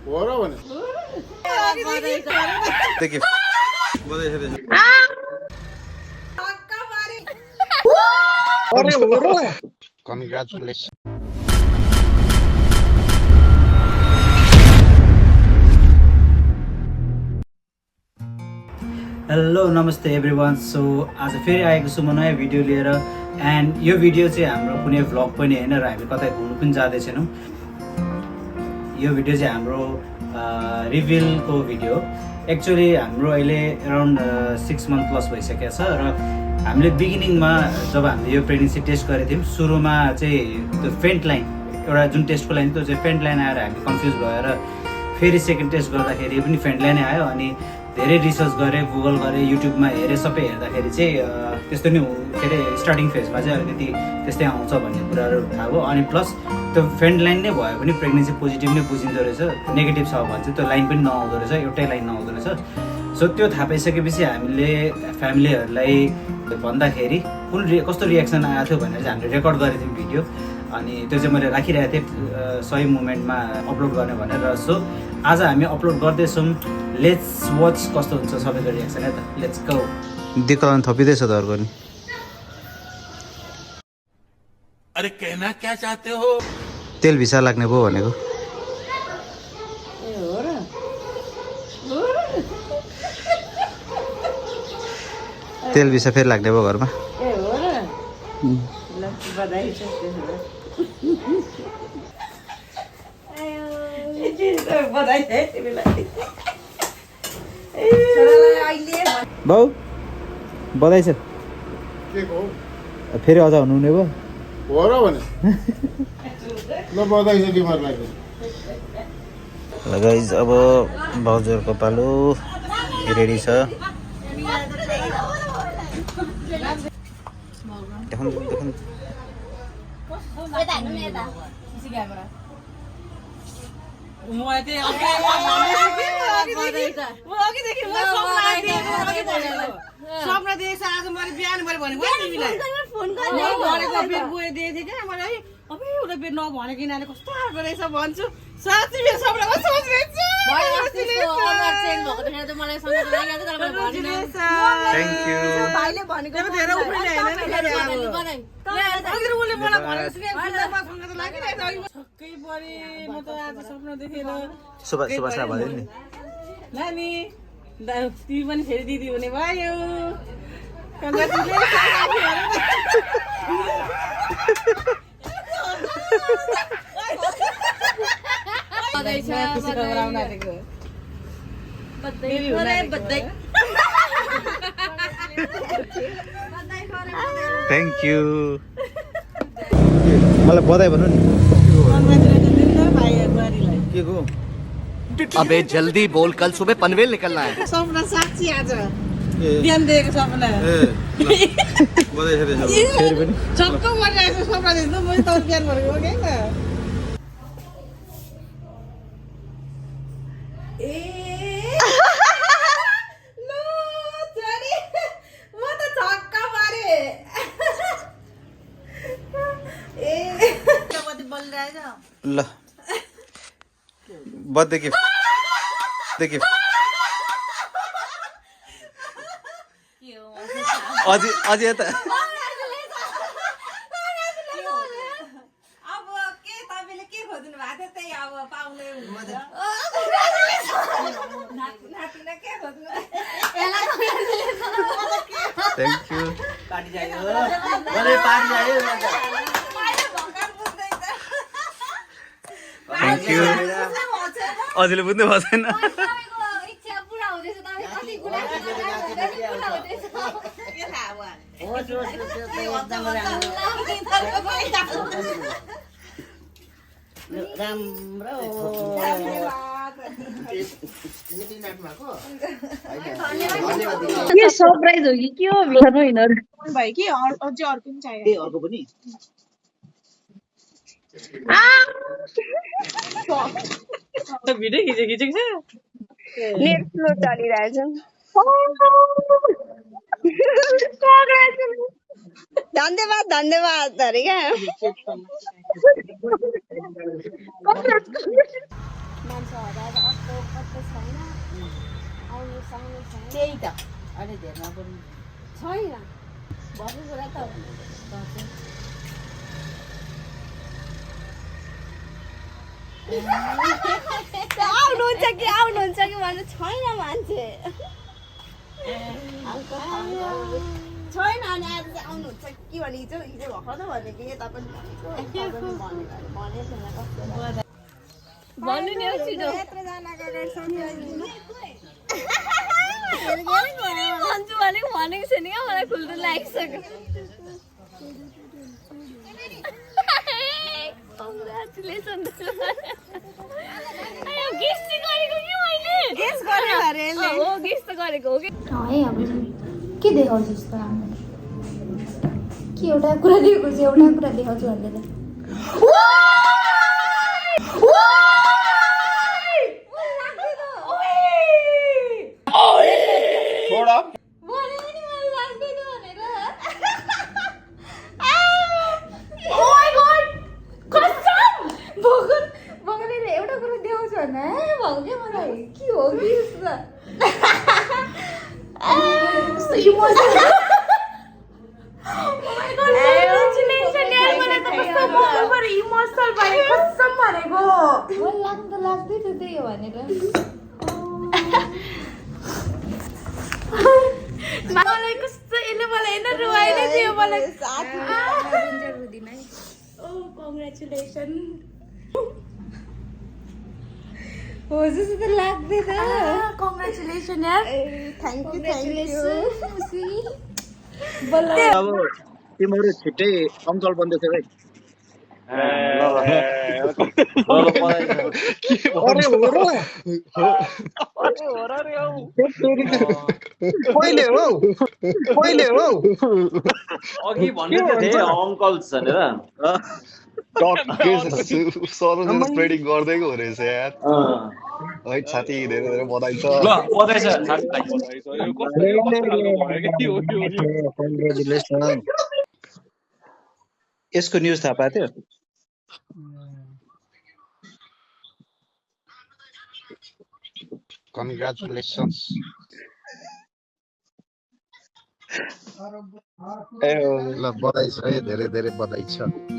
हो र भने देखियो बधाई छ अरे हो र कन्ग्रेचुलेसन। हेलो नमस्ते एभ्रिवान। सो आज फेरि आएको छु म नयाँ भिडियो लिएर। एन्ड यो भिडियो चाहिँ हाम्रो कुनै भ्लग पनि होइन र हामी कतै घुम्नु पनि जाँदैछौँ। यो भिडियो चाहिँ हाम्रो रिभिलको भिडियो हो। एक्चुअली हाम्रो अहिले अराउन्ड 6 मन्थ प्लस भइसकेको छ र हामीले बिगिनिङमा जब हामीले यो प्रेग्नेन्सी टेस्ट गरेको थियौँ सुरुमा चाहिँ त्यो फेन्ट लाइन एउटा जुन टेस्टको लाइन त्यो चाहिँ फेन्ट लाइन आएर हामी कन्फ्युज भएर फेरि सेकेन्ड टेस्ट गर्दाखेरि पनि फेन्ट लाइनै आयो। अनि धेरै रिसर्च गरेँ, गुगल गरेँ, युट्युबमा हेरेँ, सबै हेर्दाखेरि चाहिँ त्यस्तो नै के अरे स्टार्टिङ फेजमा चाहिँ अलिकति त्यस्तै आउँछ भन्ने कुराहरू थाहा भयो। अनि प्लस त्यो फेन्ट लाइन नै भयो भने प्रेग्नेन्सी पोजिटिभ नै बुझिँदो रहेछ, नेगेटिभ छ भने चाहिँ त्यो लाइन पनि नआउँदो रहेछ, एउटै लाइन नआउँदो रहेछ। सो त्यो थाहा पाइसकेपछि हामीले फ्यामिलीहरूलाई भन्दाखेरि कुन कस्तो रियाक्सन आएको थियो भनेर चाहिँ हामीले रेकर्ड गरेको थियौँ भिडियो। अनि त्यो चाहिँ मैले राखिरहेको थिएँ सही मोमेन्टमा अपलोड गर्ने भनेर। सो आज हामी अपलोड गर्दैछौँ। लेट्स वाच कस्तो हुन्छ सबैको रियाक्सन है त। Let's go. दिक्कत थपिँदैछ त अर्को नि। अरे कहना क्या चाहते हो? तेल भिसा लाग्ने भयो भनेको। तेल भिसा फेरि लाग्ने भयो घरमा। बाउ बधाई छ। के हो फेरि अझ हुनुहुने भयो हो र भने ल बधाई छ तिमीहरूलाई। ल गाइज अब भाउजूहरूको पालो रेडी छ। देखाउनु देखाउनु सपना दिएछ आज मैले बिहान मैले भनेको तिमीलाई भनेको बेड गएर दिएको थिएँ क्या मलाई। अब एउटा बेड नभनेको यिनीहरूले कस्तो खालको रहेछ भन्छु। साँच्चै मेरो सपनामा सोचिरहेछु। Thank you. भाइले भनेको धेरै उफ्रिने होइन उसले मलाई भनेको सुनेर लागिरहेको छक्कै परेँ म त आज सपना देखेर। सुभाष भन्यो नि नानी तिमी पनि फेरि दिदी हुने भयो। Thank you. मलाई बधाई भन्नु नि। के को? अबे जल्दी बोल, कल सुबह पनवेल निकलना है। सपना साक्षी आज बिहान देखेको सपना बधाई छ फेरि पनि। छक्क परिरहेको सपना देख्नु मैले त बिहान भनेको हो क्या। ल बर्थडे गिफ्ट देखियो अझै यता थ्याङ्क यू। Thank you. अझैले बुझ्नु भएको छैन। के सरप्राइज हो कि के हो भित्र यिनीहरू भाइ कि अझै अर्को पनि चाहियो। अर्को पनि भिडियो खिचेको छ। नेट स्लो चलिरहेछ। धन्यवाद धन्यवाद अरे क्या त्यही त अहिले धेरमा पनि छैन भन्नु कुरा त आउनुहुन्छ कि भन्नु छैन मान्छे छैन अनि आज चाहिँ आउनुहुन्छ कि भने हिजो भर्खर त भनेको यता पनि भन्नु नि छिटो भन्छु भनेको छैन क्या मलाई खुल्दो लागिसक्यो कङ्ग्रेचुलेसन गेस चाहिँ गरेको कि मैले गेस गरेको अरे हो गेस त गरेको हो कि है अब के देखाउँछु जस्तो के एउटा कुरा देखाउँछु एउटा कुरा देखाउँछु भन्दैन एउटा कुरा देखाउँछु भन्दा भाउ क्या मलाई के हो कि लाग्दै थियो त्यही हो भनेर मलाई कस्तो यसले मलाई हेर्न रुवाइले थियो मलाई कङ्ग्रेचुलेसन हो जस्तो त लाग्दै त कङ्ग्रेचुलेसन यार थ्याङ्क यू अब तिमीहरू छिट्टै अङ्कल बन्दैछ भाइ पहिले हो अघि भन्दै थिए अङ्कल्स भनेर स्प्रेडिङ गर्दैको हो रहेछ यार है साथी धेरै धेरै बधाई छ ल बधाई छ कङ्ग्रेचुलेसन यसको न्युज थाहा पाएको थियो कङ्ग्रेचुलेसन्स ल बधाई छ है धेरै धेरै बधाई छ